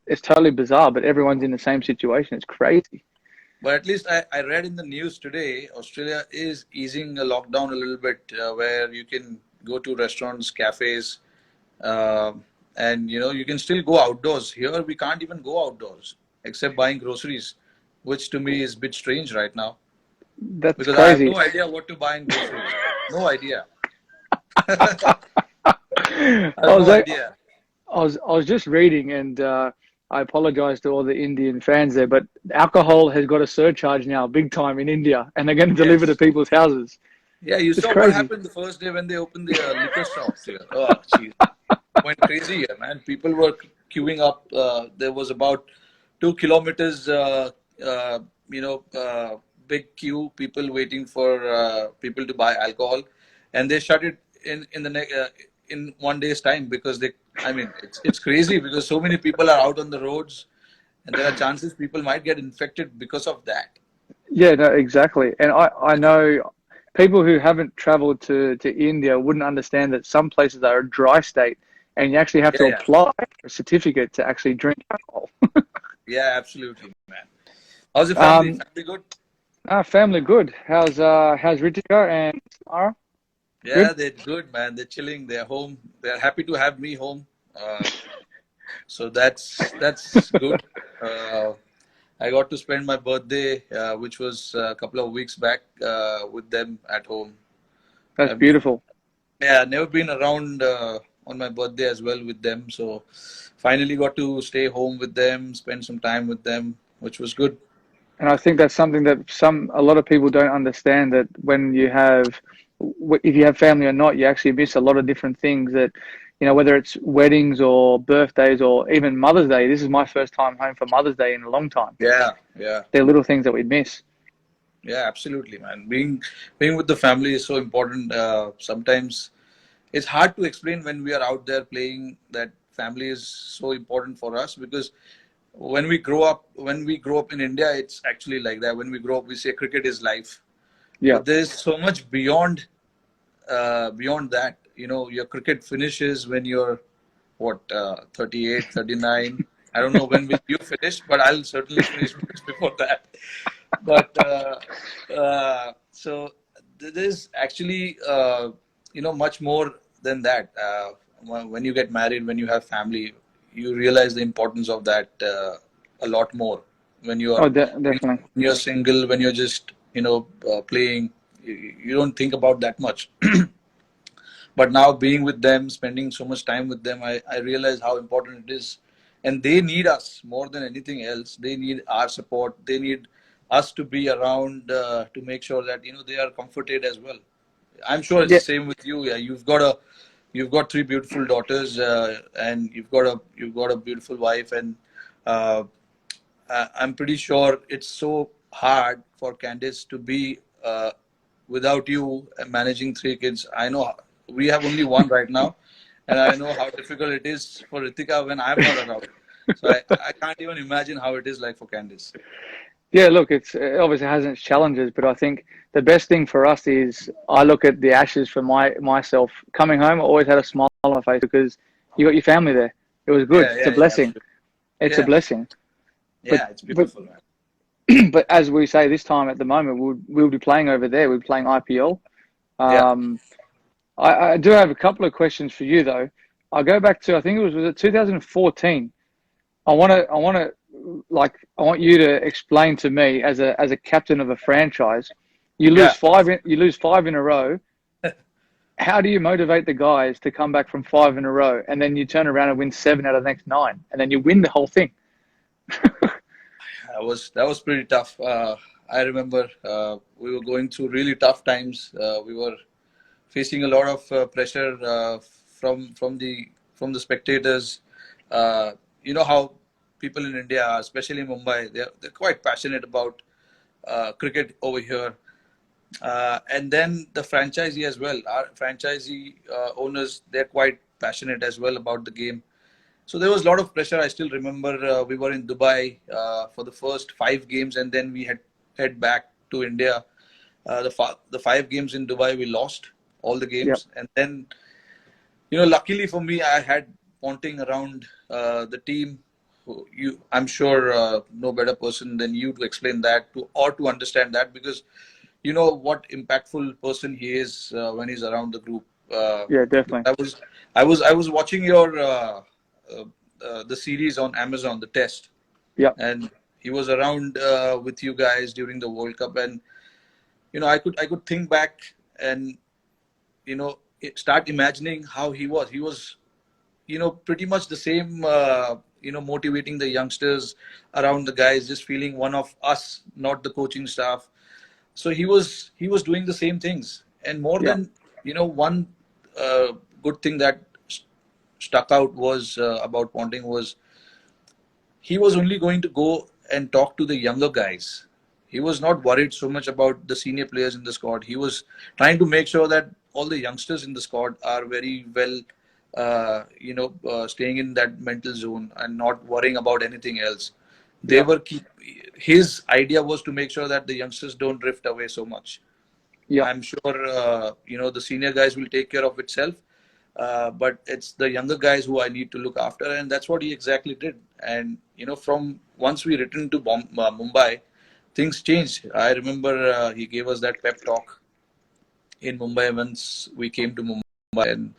it's totally bizarre, but everyone's in the same situation. It's crazy. But at least I read in the news today, Australia is easing the lockdown a little bit, where you can go to restaurants, cafes, uh, and you can still go outdoors. Here we can't even go outdoors except buying groceries, which to me is a bit strange right now That's because I have crazy. no idea what to buy in groceries. No idea. I I have was no I idea. was just reading, and I apologize to all the Indian fans there, but alcohol has got a surcharge now, big time in India, and they're going to deliver to Yes. people's houses. Yeah, you It's saw what crazy. happened the first day when they opened the liquor shops here. Oh, jeez. Went crazy here, man. People were queuing up. There was about 2 kilometers, you know, uh, big queue. People waiting for people to buy alcohol, and they shut it in 1 day's time because they. I mean, it's crazy because so many people are out on the roads, and there are chances people might get infected because of that. Yeah, no, exactly. And I know people who haven't traveled to India wouldn't understand that some places are a dry state, and you actually have Yeah, to yeah, apply for a certificate to actually drink alcohol. yeah. Absolutely, man. How's the family? Um, Family good? family good. How's Ritika and Sarah? Yeah, Good. they're good, man. They're chilling. They're home. They're happy to have me home. So that's good. Uh, I got to spend my birthday, which was a couple of weeks back, with them at home. That's I've beautiful. yeah, never been around on my birthday as well with them. So finally got to stay home with them, spend some time with them, which was good. And I think that's something that a lot of people don't understand, that when you have, if you have family or not, you actually miss a lot of different things that, whether it's weddings or birthdays or even Mother's Day. This is my first time home for Mother's Day in a long time. Yeah, yeah. They're little things that we miss. Yeah, absolutely, man. Being with the family is so important. Sometimes it's hard to explain when we are out there playing that family is so important for us because when we grow up in India, it's actually like that. When we grow up, we say cricket is life, Yeah. but there's so much beyond that. Your cricket finishes when you're what 38, 39. I don't know when will you finish, but I'll certainly finish much before that. But so there's actually much more than that. When you get married, when you have family, you realize the importance of that a lot more. When you are Oh, definitely. when you're single, when you're just playing, you don't think about that much. But now being with them, spending so much time with them, I realize how important it is. And they need us more than anything else. They need our support. They need us to be around to make sure that they are comforted as well. I'm sure it's Yeah. the same with you. Yeah, you've got three beautiful daughters, and you've got a beautiful wife, and uh, I'm pretty sure it's so hard for Candice to be without you managing three kids. I know we have only one right now, and I know how difficult it is for Ritika when I'm not around. So I can't even imagine how it is like for Candice. Yeah, look, it obviously has its challenges, but I think the best thing for us is I look at the ashes for myself coming home. I always had a smile on my face because you got your family there. It was good. Yeah, It's a yeah, yeah, blessing. absolutely. It's a Yeah, blessing. But yeah, it's but beautiful, man. but as we say this time at the moment, we'll be playing over there. We're playing IPL. Yeah, Um, I do have a couple of questions for you though. I'll go back to, I think was it 2014. I want you to explain to me as a captain of a franchise. yeah. You lose five in a row. How do you motivate the guys to come back from five in a row, and then you turn around and win seven out of the next nine, and then you win the whole thing? That was pretty tough. I remember we were going through really tough times. We were facing a lot of pressure from the spectators. You know how people in India, especially Mumbai, they're quite passionate about cricket over here. And then the franchisee as well. Our franchisee owners, they're quite passionate as well about the game. So there was a lot of pressure. I still remember we were in Dubai for the first 5 games, and then we had head back to India. The 5 games in Dubai, we lost all the Yep. games, and then luckily for me, I had Ponting around the team I'm sure no better person than you to explain that to or to understand that, because you know what impactful person he is when he's around the group. Uh, Yeah, definitely. I was watching your uh, the series on Amazon, the test, Yep. and he was around with you guys during the World Cup, and I could think back and start imagining how he was. He was pretty much the same, motivating the youngsters around the guys, just feeling one of us, not the coaching staff. So he was doing the same things, and more Yep. than one uh, good thing that stuck out was about Ponting was he was only going to go and talk to the younger guys. He was not worried so much about the senior players in the squad. He was trying to make sure that all the youngsters in the squad are very well, staying in that mental zone and not worrying about anything else. They Yep. were keep. His idea was to make sure that the youngsters don't drift away so much. Yep. I'm sure the senior guys will take care of itself, but it's the younger guys who I need to look after, and that's what he exactly did. And from once we returned to Mumbai, things changed. I remember he gave us that pep talk in Mumbai once we came to Mumbai, and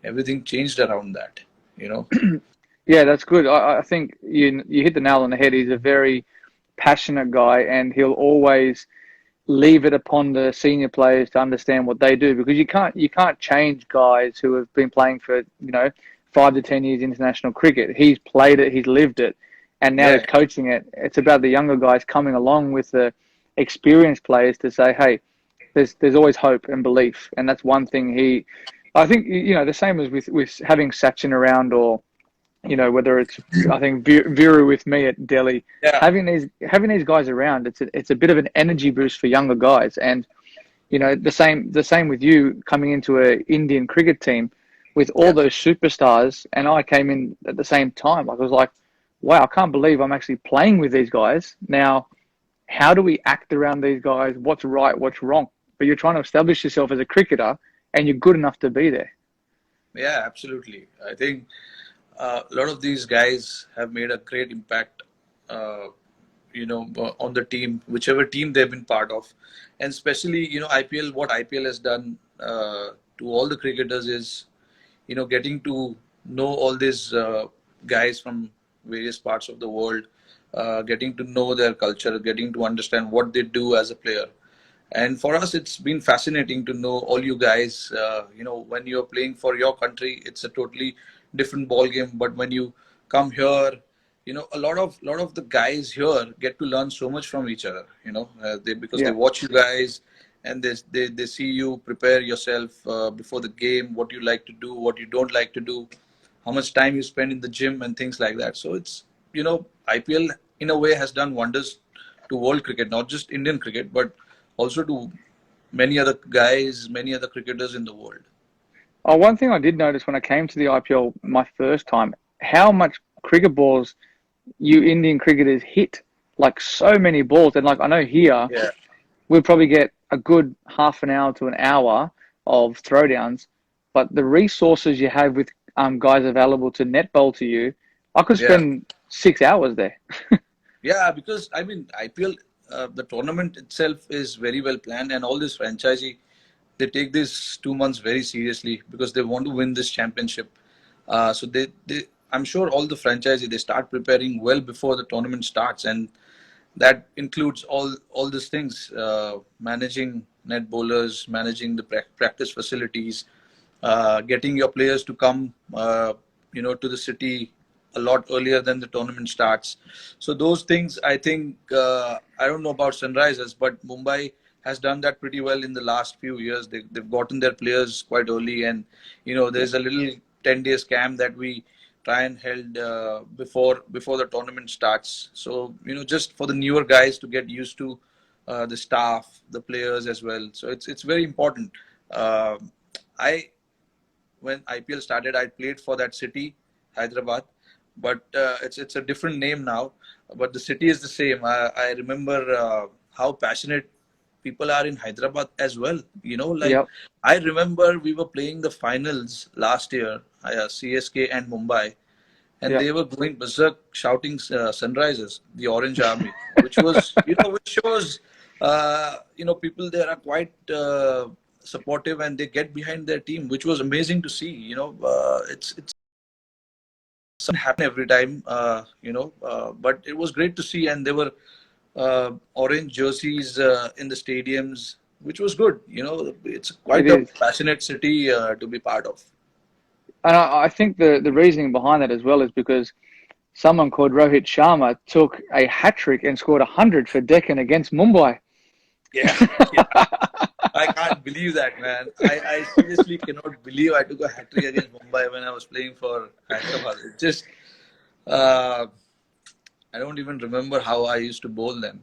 everything changed around that. You know, Yeah, that's good. I think you hit the nail on the head. He's a very passionate guy, and he'll always leave it upon the senior players to understand what they do, because you can't change guys who have been playing for 5 to 10 years international cricket. He's played it, he's lived it, and now he's yeah, coaching it. It's about the younger guys coming along with the experienced players to say, hey, there's always hope and belief, and that's one thing I think the same as with having Sachin around, or whether it's, I think, Viru with me at Delhi, yeah, having these guys around, it's a bit of an energy boost for younger guys. And the same with you coming into a Indian cricket team with all yeah, those superstars, and I came in at the same time. Like, I was like, wow, I can't believe I'm actually playing with these guys now. How do we act around these guys? What's right, what's wrong? But you're trying to establish yourself as a cricketer, and you're good enough to be there. yeah. Absolutely. I think a lot of these guys have made a great impact. Uh, on the team, whichever team they've been part of, and especially IPL. What IPL has done to all the cricketers is getting to know all these guys from various parts of the world, getting to know their culture, getting to understand what they do as a player. And for us, it's been fascinating to know all you guys. When you're playing for your country, it's a totally different ball game. But when you come here, a lot of the guys here get to learn so much from each other. Because they Yeah. watch you guys, and they see you prepare yourself before the game, what you like to do, what you don't like to do, how much time you spend in the gym, and things like that. So it's IPL in a way has done wonders to world cricket, not just Indian cricket, but also to many other guys, many other cricketers in the world. Oh, one thing I did notice when I came to the IPL my first time, how much cricket balls you Indian cricketers hit. Like, so many balls. And like, I know here Yeah, we'll probably get a good half an hour to an hour of throwdowns, but the resources you have with guys available to net bowl to you, I could yeah, spend 6 hours there. yeah. Because I mean, IPL, the tournament itself is very well planned, and all this franchisee, they take this 2 months very seriously because they want to win this championship. So I'm sure all the franchisee they start preparing well before the tournament starts, and that includes all these things, managing net bowlers, managing the practice facilities, getting your players to come to the city a lot earlier than the tournament starts. So those things, I think, I don't know about Sunrisers, but Mumbai has done that pretty well in the last few years. They've gotten their players quite early, and Yeah. there's a little 10 days camp that we try and held before the tournament starts. So just for the newer guys to get used to the staff, the players as well. So it's very important. I When IPL started, I played for that city, Hyderabad, but it's a different name now. But the city is the same. I remember how passionate people are in Hyderabad as well. Like Yep. I remember we were playing the finals last year, CSK and Mumbai, and Yeah, they were going berserk, shouting "Sunrisers," the Orange Army, which was, which shows, people there are quite supportive and they get behind their team, which was amazing to see. It's doesn't happen every time, but it was great to see, and there were orange jerseys in the stadiums, which was good. It's it quite a is. passionate city to be part of. And I think the reasoning behind that as well is because someone called Rohit Sharma took a hat trick and scored 100 for Deccan against Mumbai. Yeah, yeah. I can't believe that, man. I seriously cannot believe I took a hat trick against Mumbai when I was playing for Hyderabad. It just, uh, I don't even remember how I used to bowl then.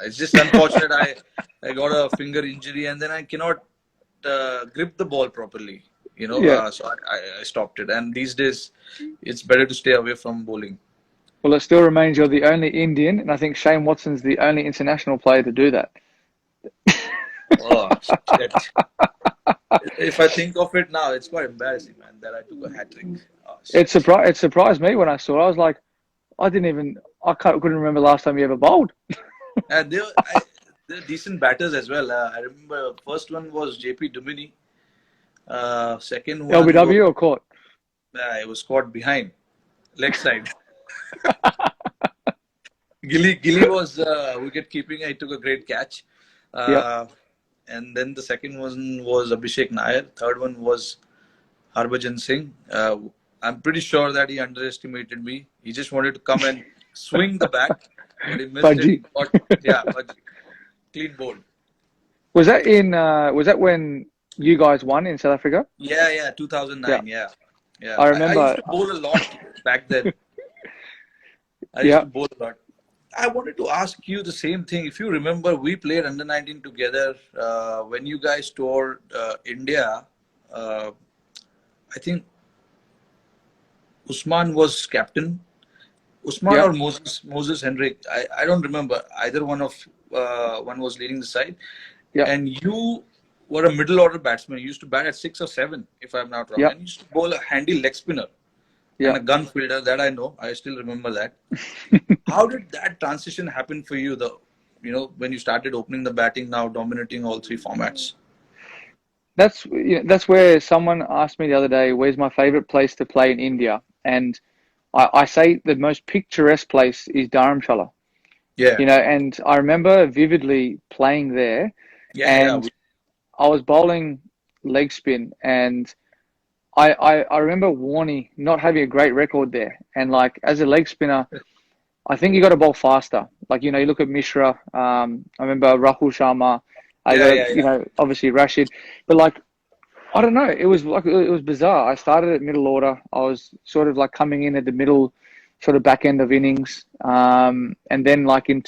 It's just unfortunate. I got a finger injury and then I cannot grip the ball properly. Yeah. So I stopped it. And these days, it's better to stay away from bowling. Well, it still remains you're the only Indian, and I think Shane Watson's the only international player to do that. Oh, shit. If I think of it now, it's quite embarrassing, man, that I took a hat trick. Oh, It shit. surprised it surprised me when I saw it. I was like, couldn't remember the last time you ever bowled. And they're decent batters as well. I remember first one was JP Dumini. Second one was LBW or court? it was caught behind, leg side. Gilly was wicket keeping. I took a great catch. Yep. Uh, and then the second one was Abhishek Nair. Third one was Harbhajan Singh. I'm pretty sure that he underestimated me. He just wanted to come and swing the bat, but he missed it. Fudgy. He got, yeah, but clean bowled. Was that when you guys won in South Africa? Yeah, Yeah. 2009. Yeah, yeah. I I used remember. to bowl a lot back then. I used Yeah. to bowl a lot. I wanted to ask you the same thing. If you remember, we played under 19 together when you guys toured India. Uh, I think Usman was captain. Usman Yeah. or Moses Henrik. I don't remember. Either one was leading the side. Yeah. And you were a middle order batsman. You used to bat at 6 or 7, if I'm not wrong. Yeah. And you used to bowl a handy leg spinner and Yeah. a gun fielder. That I know. I still remember that. How did that transition happen for you? When you started opening the batting, now dominating all three formats. That's where someone asked me the other day, where's my favorite place to play in India? And I say the most picturesque place is Dharamshala. Yeah, And I remember vividly playing there, yeah. and I was bowling leg spin, and I remember Warney not having a great record there. And like as a leg spinner, I think you got to bowl faster. Like, you look at Mishra. I remember Rahul Sharma. I Yeah, got, yeah, yeah. obviously Rashid. But like, I don't know. It was bizarre. I started at middle order. I was sort of like coming in at the middle, sort of back end of innings. And then like in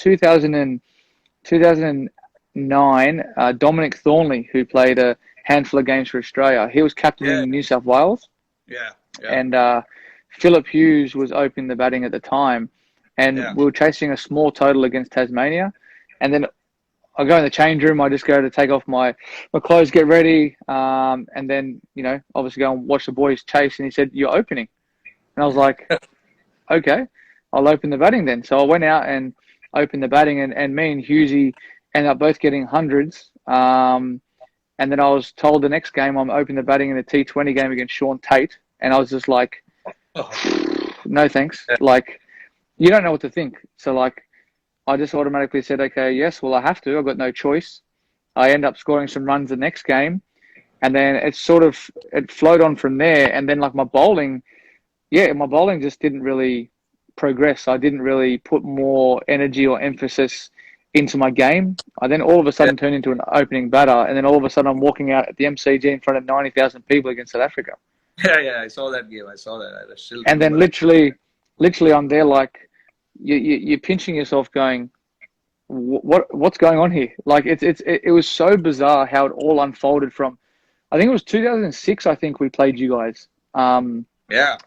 2009, Dominic Thornley, who played a handful of games for Australia, he was Yeah, captaining New South Wales, yeah, yeah, and Philip Hughes was opening the batting at the time, and yeah. we were chasing a small total against Tasmania, and then I go in the change room. I just go to take off my clothes, get ready, and then obviously go and watch the boys chase. And he said, "You're opening," and I was like, "Okay, I'll open the batting then." So I went out and opened the batting, and me and Hughesy ended up both getting hundreds. And then I was told the next game I'm opening the batting in a T20 game against Sean Tate, and I was just like, Oh, "No thanks." yeah, Like, you don't know what to think. So like, I just automatically said, okay, yes, well, I have to. I've got no choice. I end up scoring some runs the next game. And then it flowed on from there. And then like my bowling just didn't really progress. I didn't really put more energy or emphasis into my game. I then all of a yeah, sudden turned into an opening batter. And then all of a sudden I'm walking out at the MCG in front of 90,000 people against South Africa. yeah. I saw that game. I saw that. I still And then remember that. literally I'm there like, you're pinching yourself going, what's going on here? Like it was so bizarre how it all unfolded from. I think it was 2006. I think we played you guys Yeah,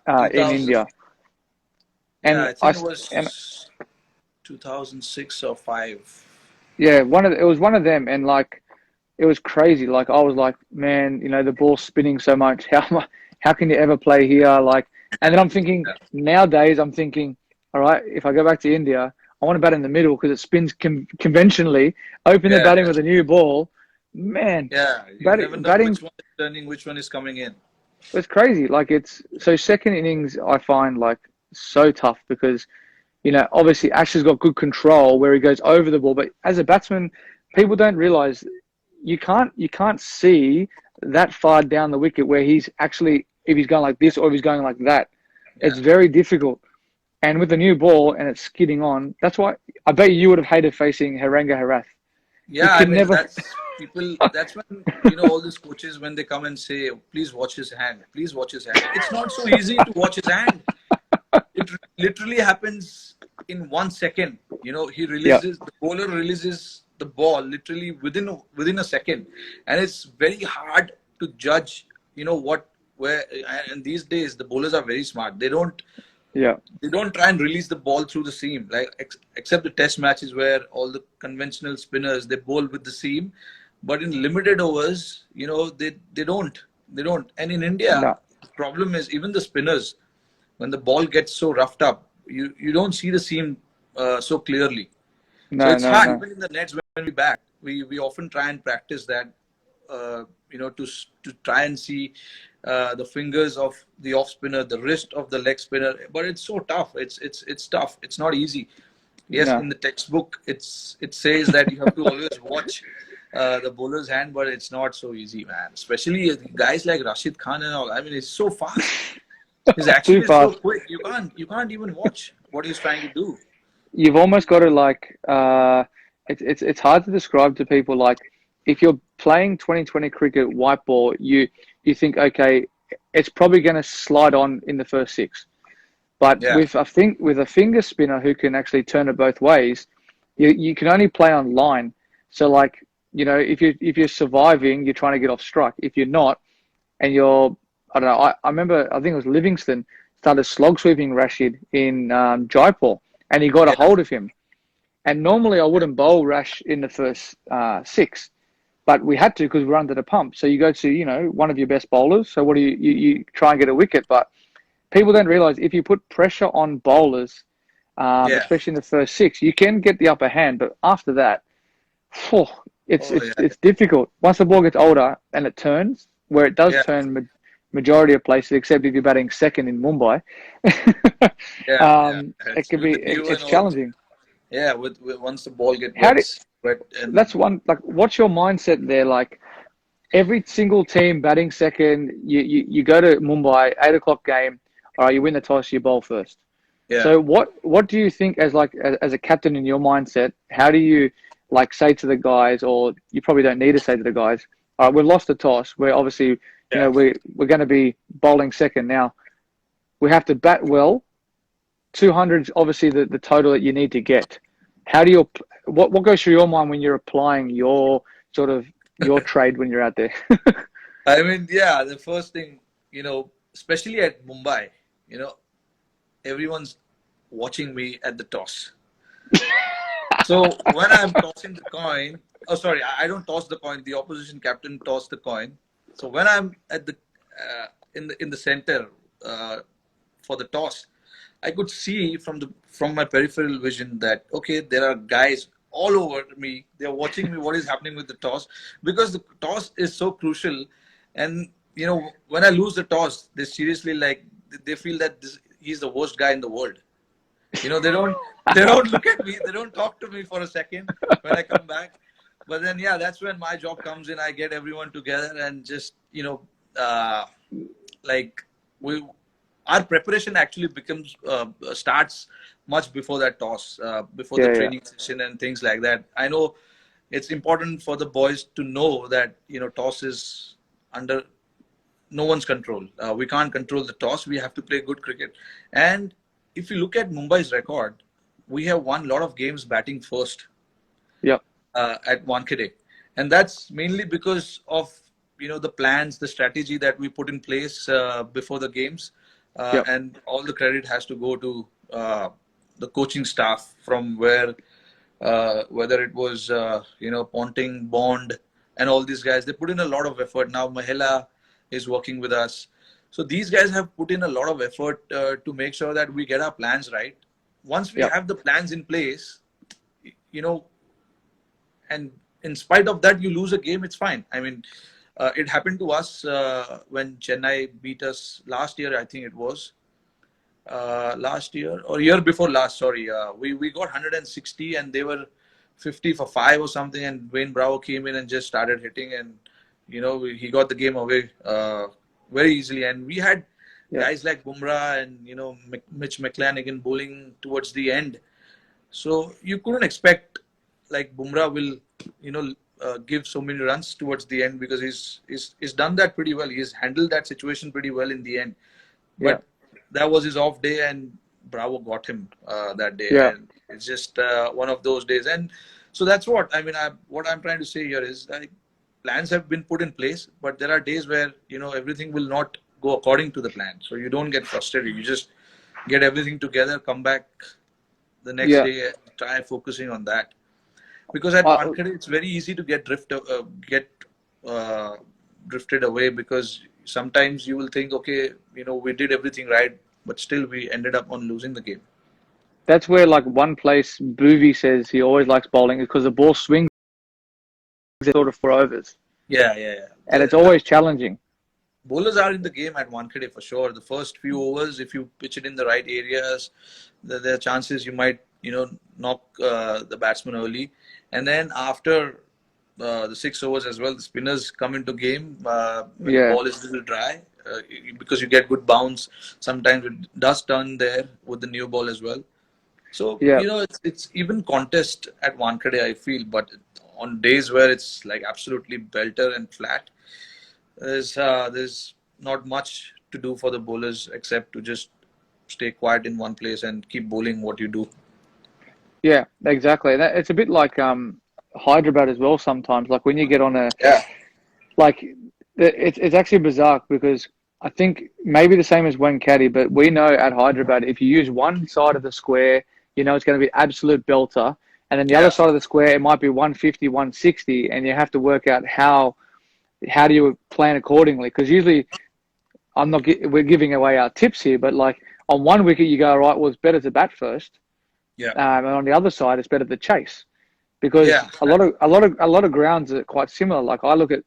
in 2000. India, Yeah, and I I think it and was 2006 or five. yeah, it was one of them, and like it was crazy. Like I was like, man, the ball's spinning so much. How can you ever play here? Like, And then I'm thinking, nowadays, I'm thinking, all right, if I go back to India, I want to bat in the middle because it spins conventionally. Open the Yeah, batting yeah, with a new ball. Man, yeah. You never know batting which one is turning, which one is coming in. was crazy. Like it's so second innings, I find like so tough because obviously Ash has got good control where he goes over the ball, but as a batsman, people don't realize you can't see that far down the wicket where he's actually if he's going like this or if he's going like that. Yeah. It's very difficult. And with the new ball and it's skidding on, that's why I bet you would have hated facing Haranga Harath. He Yeah, I could mean never. that's people. That's when all these coaches when they come and say, "Please watch his hand. Please watch his hand." It's not so easy to watch his hand. It literally happens in 1 second. He Yeah, releases the bowler releases the ball literally within a second, and it's very hard to judge. What where and these days the bowlers are very smart. yeah, They don't try and release the ball through the seam like except the test matches where all the conventional spinners they bowl with the seam, but in limited overs they don't. And in India no, the problem is even the spinners when the ball gets so roughed up you don't see the seam so clearly, so no, it's no, hard no, even in the nets when we bat. We often try and practice that, to try and see the fingers of the off spinner, the wrist of the leg spinner. But it's so tough. It's tough. It's not easy. Yes, no. in the textbook, it says that you have to always watch the bowler's hand, but it's not so easy, man. Especially guys like Rashid Khan and all. I mean, it's so fast. His action Too is so fast. quick. You can't even watch what he's trying to do. You've almost got to like. It's hard to describe to people like if you're playing 2020 cricket white ball, you think okay, it's probably going to slide on in the first six. But Yeah, with a finger spinner who can actually turn it both ways, you can only play on line. So like if you're surviving, you're trying to get off strike. If you're not, and you're I don't know. I remember I think it was Livingston started slog sweeping Rashid in Jaipur, and he got a yeah, hold of him. And normally I wouldn't bowl Rash in the first six, but we had to because we're under the pump. So you go to one of your best bowlers. So what do you try and get a wicket, but people don't realize if you put pressure on bowlers, yeah. especially in the first six, you can get the upper hand. But after that, phew, it's Oh it's yeah, it's difficult. Once the ball gets older and it turns, where it does yeah, turn majority of places, except if you're batting second in Mumbai, yeah, yeah. it It's can with be the dew and it's all. challenging. Yeah, with once the ball get How do wet and That's one like what's your mindset there? Like every single team batting second, you go to Mumbai 8 o'clock game. All right, you win the toss, you bowl first. yeah. So what do you think as a captain in your mindset? How do you like say to the guys, or you probably don't need to say to the guys, all right, we've lost the toss. We're obviously Yeah. we're going to be bowling second now. We have to bat well. 200 is obviously the total that you need to get. How do you what goes through your mind when you're applying your sort of your trade when you're out there? I mean, yeah, the first thing, especially at Mumbai, you know, everyone's watching me at the toss. So when I'm tossing the coin, oh sorry, I don't toss the coin. The opposition captain toss the coin. So when I'm at the in the center uh, for the toss, I could see from my peripheral vision that okay, there are guys all over me. They're watching me. What is happening with the toss? Because the toss is so crucial, and when I lose the toss, they seriously like they feel that he's the worst guy in the world. They don't look at me. They don't talk to me for a second when I come back. But then yeah, that's when my job comes in. I get everyone together and just like we our preparation actually becomes starts much before that toss, before the Yeah, yeah, training session and things like that. I know it's important for the boys to know that toss is under no one's control. We can't control the toss. We have to play good cricket. And if you look at Mumbai's record, we have won a lot of games batting first yeah, at Wankhede, and that's mainly because of the plans, the strategy that we put in place before the games, yeah. and all the credit has to go to the coaching staff from whether it was Ponting, Bond, and all these guys. They put in a lot of effort. Now Mahela is working with us, So these guys have put in a lot of effort to make sure that we get our plans right. Once we Yep. have the plans in place, you know, and in spite of that, you lose a game, it's fine. I mean, it happened to us when Chennai beat us last year, I think it was. Last year or year before last, sorry. We got 160 and they were 50 for 5 or something, and Wayne Bravo came in and just started hitting, and he got the game away very easily. And we had Yep. guys like Bumrah and Mitch McClanahan bowling towards the end, so you couldn't expect like Bumrah will give so many runs towards the end, because he's done that pretty well. He's handled that situation pretty well in the end, but Yep. that was his off day, and Bravo got him that day, Yep. and it's just one of those days. And so that's what I mean. What I'm trying to say here is, like, plans have been put in place, but there are days where everything will not go according to the plan. So you don't get frustrated. You just get everything together, come back the next Yeah. day, and try focusing on that. Because at I, Wankhede, it's very easy to get uh, drifted away, because sometimes you will think, okay, we did everything right, but still we ended up on losing the game. that's where like one place Boovy says he always likes bowling because the ball swings sort of 4 overs, Yeah, yeah, yeah. and it's always challenging. Bowlers are in the game at Wankhede for sure. The first few overs, if you pitch it in the right areas, there are chances you might, knock the batsman early. And then after the 6 overs as well, the spinners come into game when the Yeah. ball is a little dry, because you get good bounce. Sometimes it does turn there with the new ball as well. So, Yeah. it's even contest at Wankhede, I feel, but on days where it's like absolutely belter and flat, there's not much to do for the bowlers except to just stay quiet in one place and keep bowling what you do. Yeah. Exactly. It's a bit like Hyderabad as well. Sometimes, like when you get on a Yeah, like, it's actually bizarre because I think maybe the same as Caddy, but we know at Hyderabad if you use one side of the square, it's going to be absolute belter, and then the other yeah, side of the square it might be 150, 160, and you have to work out how do you plan accordingly? Because usually we're giving away our tips here, but like on one wicket you go, all right, well it's better to bat first, yeah, and on the other side it's better to chase because yeah, a lot of grounds are quite similar. Like I look at